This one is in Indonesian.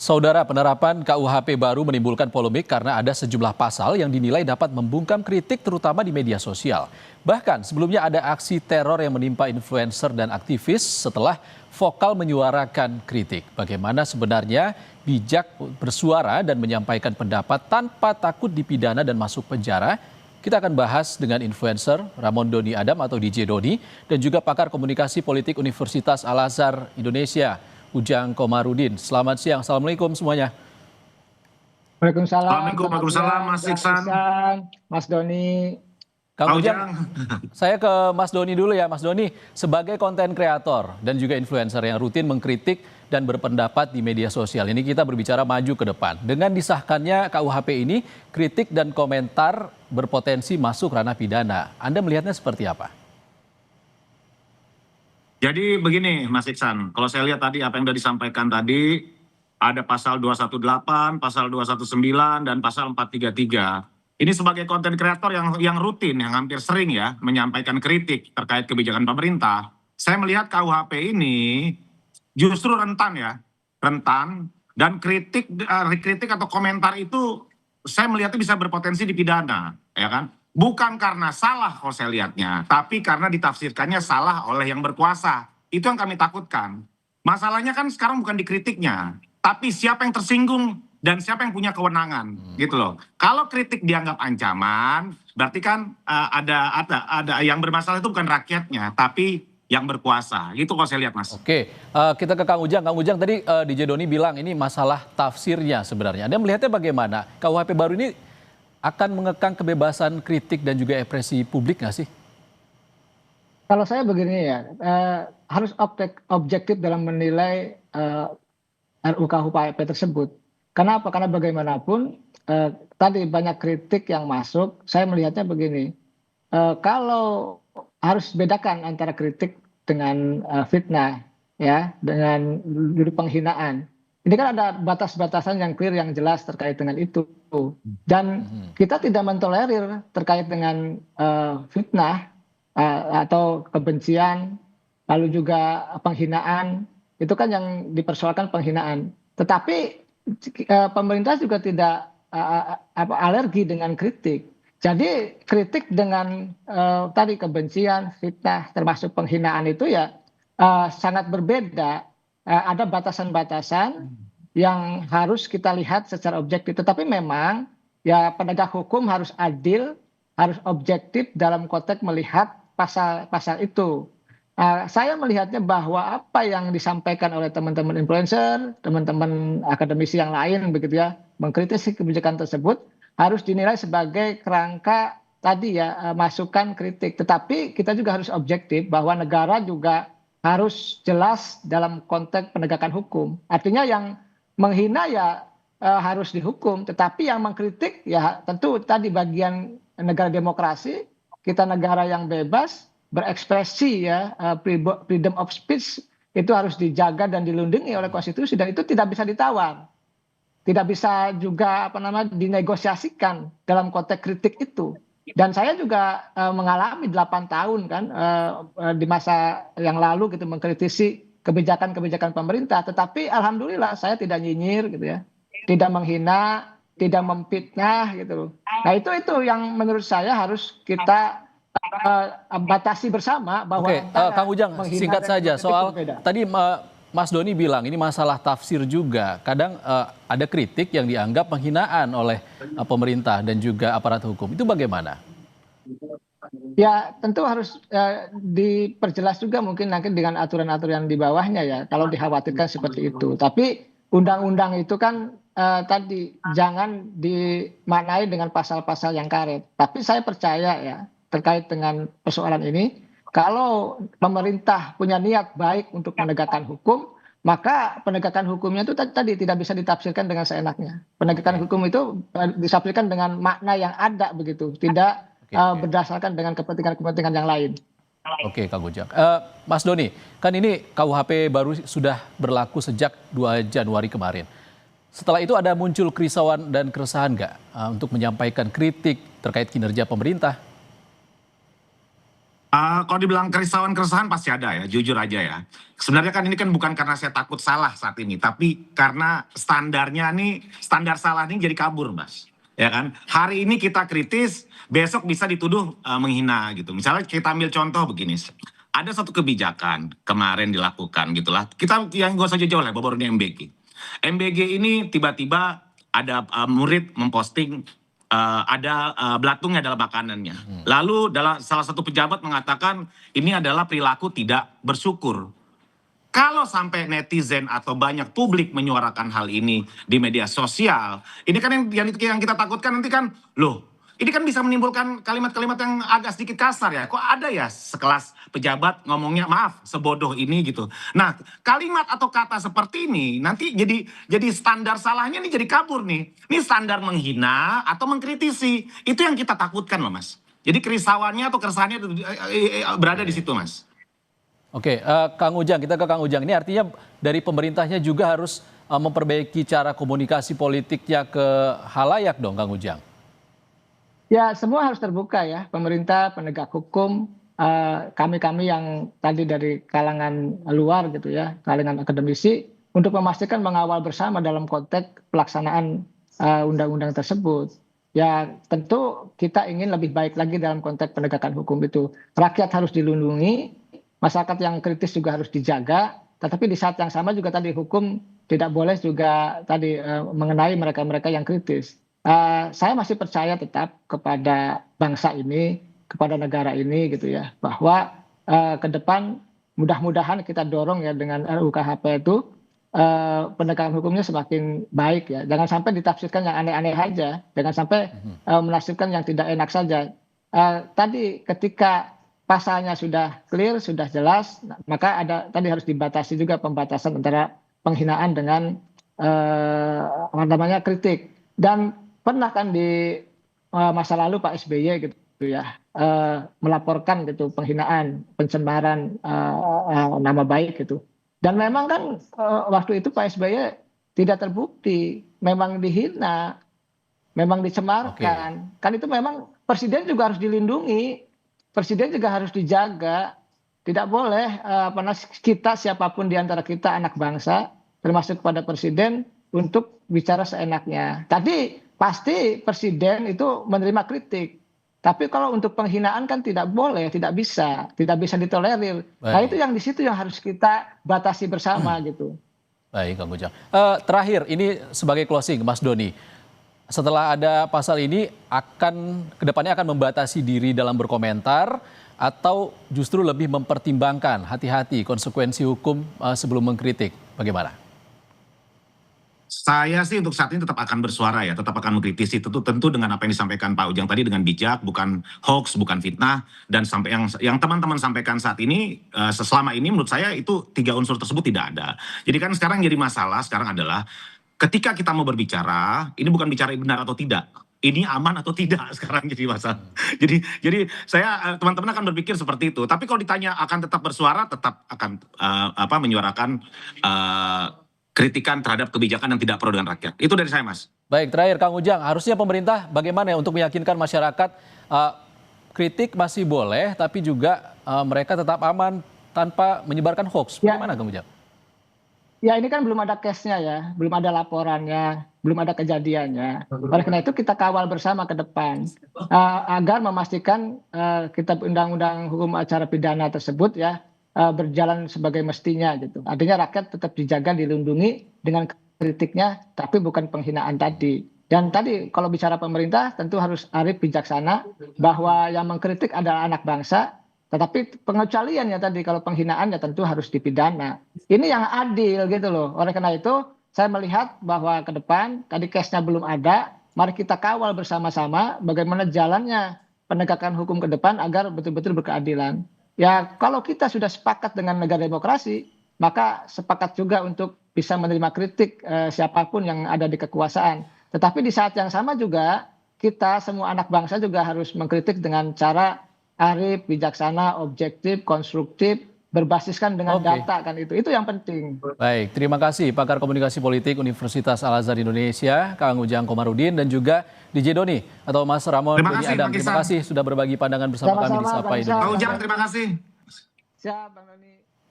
Saudara, penerapan KUHP baru menimbulkan polemik karena ada sejumlah pasal yang dinilai dapat membungkam kritik terutama di media sosial. Bahkan sebelumnya ada aksi teror yang menimpa influencer dan aktivis setelah vokal menyuarakan kritik. Bagaimana sebenarnya bijak bersuara dan menyampaikan pendapat tanpa takut dipidana dan masuk penjara? Kita akan bahas dengan influencer Ramon Doni Adam atau DJ Doni dan juga pakar komunikasi politik Universitas Al-Azhar Indonesia, Ujang Komarudin. Selamat siang, Assalamualaikum semuanya. Waalaikumsalam. Waalaikumsalam, Mas Iksan. Mas Doni. Kang Ujang, saya ke Mas Doni dulu ya. Mas Doni, sebagai konten kreator dan juga influencer yang rutin mengkritik dan berpendapat di media sosial, ini kita berbicara maju ke depan. Dengan disahkannya KUHP ini, kritik dan komentar berpotensi masuk ranah pidana. Anda melihatnya seperti apa? Jadi begini Mas Iksan, kalau saya lihat tadi apa yang sudah disampaikan tadi, ada pasal 218, pasal 219, dan pasal 433. Ini sebagai konten kreator yang rutin, yang hampir sering ya menyampaikan kritik terkait kebijakan pemerintah. Saya melihat KUHP ini justru rentan ya, rentan, dan kritik atau komentar itu saya melihatnya bisa berpotensi dipidana, ya kan? Bukan karena salah kalau saya lihatnya, tapi karena ditafsirkannya salah oleh yang berkuasa. Itu yang kami takutkan. Masalahnya kan sekarang bukan di kritiknya, tapi siapa yang tersinggung dan siapa yang punya kewenangan, gitu loh. Kalau kritik dianggap ancaman, berarti kan ada yang bermasalah itu bukan rakyatnya, tapi yang berkuasa. Itu kalau saya lihat, Mas. Oke, kita ke Kang Ujang. Kang Ujang tadi DJ Doni bilang ini masalah tafsirnya sebenarnya. Anda melihatnya bagaimana? KUHP baru ini akan mengekang kebebasan kritik dan juga ekspresi publik nggak sih? Kalau saya begini ya, harus objektif dalam menilai RUU KUHP tersebut. Kenapa? Karena bagaimanapun tadi banyak kritik yang masuk. Saya melihatnya begini, kalau harus bedakan antara kritik dengan fitnah, ya, dengan penghinaan. Ini kan ada batas-batasan yang clear, yang jelas terkait dengan itu. Dan kita tidak mentolerir terkait dengan fitnah atau kebencian, lalu juga penghinaan. Itu kan yang dipersoalkan penghinaan. Tetapi pemerintah juga tidak alergi dengan kritik. Jadi kritik dengan tadi kebencian, fitnah, termasuk penghinaan itu ya sangat berbeda. Ada batasan-batasan yang harus kita lihat secara objektif. Tetapi memang ya penegak hukum harus adil, harus objektif dalam konteks melihat pasal-pasal itu. Saya melihatnya bahwa apa yang disampaikan oleh teman-teman influencer, teman-teman akademisi yang lain begitu ya, mengkritisi kebijakan tersebut harus dinilai sebagai kerangka tadi ya, masukan kritik. Tetapi kita juga harus objektif bahwa negara juga harus jelas dalam konteks penegakan hukum. Artinya yang menghina ya harus dihukum, tetapi yang mengkritik ya tentu tadi bagian negara demokrasi, kita negara yang bebas berekspresi ya, freedom of speech itu harus dijaga dan dilindungi oleh konstitusi, dan itu tidak bisa ditawar. Tidak bisa juga dinegosiasikan dalam konteks kritik itu. Dan saya juga mengalami 8 tahun kan di masa yang lalu gitu mengkritisi kebijakan-kebijakan pemerintah, tetapi alhamdulillah saya tidak nyinyir gitu ya. Tidak menghina, tidak memfitnah gitu. Nah, itu yang menurut saya harus kita batasi bersama bahwa Kang Ujang singkat saja soal tadi Mas Doni bilang ini masalah tafsir juga. Kadang ada kritik yang dianggap penghinaan oleh pemerintah dan juga aparat hukum. Itu bagaimana? Ya tentu harus diperjelas juga mungkin nanti dengan aturan-aturan di bawahnya ya, kalau dikhawatirkan seperti itu. Tapi undang-undang itu kan tadi jangan dimaknai dengan pasal-pasal yang karet. Tapi saya percaya ya terkait dengan persoalan ini, kalau pemerintah punya niat baik untuk menegakkan hukum, maka penegakan hukumnya itu tadi tidak bisa ditafsirkan dengan seenaknya. Penegakan hukum itu ditafsirkan dengan makna yang ada begitu, tidak berdasarkan dengan kepentingan-kepentingan yang lain. Oke, Kang Ujang. Mas Doni, kan ini KUHP baru sudah berlaku sejak 2 Januari kemarin. Setelah itu ada muncul kerisauan dan keresahan nggak untuk menyampaikan kritik terkait kinerja pemerintah? Kalau dibilang keresahan pasti ada ya, jujur aja ya. Sebenarnya kan ini kan bukan karena saya takut salah saat ini, tapi karena standar salah ini jadi kabur, Mas. Ya kan? Hari ini kita kritis, besok bisa dituduh menghina gitu. Misalnya kita ambil contoh begini. Ada satu kebijakan kemarin dilakukan gitulah. Kita yang gak usah jauh lah, baru-baru ini MBG. MBG ini tiba-tiba ada murid memposting ada belatungnya dalam makanannya. Lalu salah satu pejabat mengatakan ini adalah perilaku tidak bersyukur. Kalau sampai netizen atau banyak publik menyuarakan hal ini di media sosial, ini kan yang kita takutkan nanti kan, loh, ini kan bisa menimbulkan kalimat-kalimat yang agak sedikit kasar ya. Kok ada ya sekelas pejabat ngomongnya maaf sebodoh ini gitu. Nah, kalimat atau kata seperti ini nanti jadi standar salahnya nih jadi kabur nih. Ini standar menghina atau mengkritisi. Itu yang kita takutkan loh, Mas. Jadi kerisauannya atau keresahannya berada di situ, Mas. Oke, Kang Ujang, kita ke Kang Ujang. Ini artinya dari pemerintahnya juga harus memperbaiki cara komunikasi politiknya ke halayak dong, Kang Ujang. Ya, semua harus terbuka ya, pemerintah, penegak hukum, kami-kami yang tadi dari kalangan luar gitu ya, kalangan akademisi, untuk memastikan mengawal bersama dalam konteks pelaksanaan undang-undang tersebut. Ya, tentu kita ingin lebih baik lagi dalam konteks penegakan hukum itu. Rakyat harus dilindungi, masyarakat yang kritis juga harus dijaga, tetapi di saat yang sama juga tadi hukum tidak boleh juga tadi mengenai mereka-mereka yang kritis. Saya masih percaya tetap kepada bangsa ini, kepada negara ini gitu ya, bahwa ke depan mudah-mudahan kita dorong ya dengan RUU KHP itu penegakan hukumnya semakin baik ya. Jangan sampai ditafsirkan yang aneh-aneh aja, jangan sampai menafsirkan yang tidak enak saja. Tadi ketika pasalnya sudah clear, sudah jelas, maka tadi harus dibatasi juga pembatasan antara penghinaan dengan kritik. Dan pernah kan di masa lalu Pak SBY gitu ya melaporkan gitu penghinaan, pencemaran nama baik gitu. Dan memang kan waktu itu Pak SBY tidak terbukti, memang dihina, memang dicemarkan. Kan itu memang presiden juga harus dilindungi, presiden juga harus dijaga. Tidak boleh kita siapapun di antara kita anak bangsa, termasuk kepada presiden, untuk bicara seenaknya. Tadi pasti presiden itu menerima kritik. Tapi kalau untuk penghinaan kan tidak boleh, tidak bisa ditolerir. Nah itu yang di situ yang harus kita batasi bersama gitu. Baik, Kang Ujang. Terakhir, ini sebagai closing, Mas Doni. Setelah ada pasal ini, kedepannya akan membatasi diri dalam berkomentar atau justru lebih mempertimbangkan hati-hati konsekuensi hukum sebelum mengkritik? Bagaimana? Saya sih untuk saat ini tetap akan bersuara ya, tetap akan mengkritisi tentu dengan apa yang disampaikan Pak Ujang tadi dengan bijak, bukan hoax, bukan fitnah, dan sampai yang teman-teman sampaikan saat ini selama ini menurut saya itu 3 unsur tersebut tidak ada. Jadi kan sekarang jadi masalah sekarang adalah ketika kita mau berbicara, ini bukan bicara benar atau tidak. Ini aman atau tidak sekarang jadi masalah. Jadi saya teman-teman akan berpikir seperti itu. Tapi kalau ditanya akan tetap bersuara, tetap akan menyuarakan kritikan terhadap kebijakan yang tidak pro dengan rakyat. Itu dari saya, Mas. Baik, terakhir Kang Ujang, harusnya pemerintah bagaimana ya untuk meyakinkan masyarakat kritik masih boleh, tapi juga mereka tetap aman tanpa menyebarkan hoax. Bagaimana Kang Ujang? Ya ini kan belum ada case-nya ya, belum ada laporannya, belum ada kejadiannya. Oleh karena itu kita kawal bersama ke depan agar memastikan kitab undang-undang hukum acara pidana tersebut ya berjalan sebagai mestinya gitu. Artinya rakyat tetap dijaga, dilindungi dengan kritiknya, tapi bukan penghinaan tadi. Dan tadi kalau bicara pemerintah tentu harus arif bijaksana bahwa yang mengkritik adalah anak bangsa, tetapi pengecualiannya tadi kalau penghinaan ya tentu harus dipidana. Ini yang adil gitu loh. Oleh karena itu saya melihat bahwa ke depan tadi case-nya belum ada, mari kita kawal bersama-sama bagaimana jalannya penegakan hukum ke depan agar betul-betul berkeadilan. Ya kalau kita sudah sepakat dengan negara demokrasi, maka sepakat juga untuk bisa menerima kritik siapapun yang ada di kekuasaan. Tetapi di saat yang sama juga kita semua anak bangsa juga harus mengkritik dengan cara arif, bijaksana, objektif, konstruktif, berbasiskan dengan Oke. data kan itu yang penting. Baik, terima kasih pakar komunikasi politik Universitas Al-Azhar Indonesia, Kang Ujang Komarudin, dan juga DJ Doni atau Mas Ramon Terima Beni kasih, Adam. Pak Terima Kisan. kasih sudah berbagi pandangan bersama kami di Sama-sama, Sapa Bang Isan. Pak Indonesia. Ujang, terima kasih. Siap Bang Doni.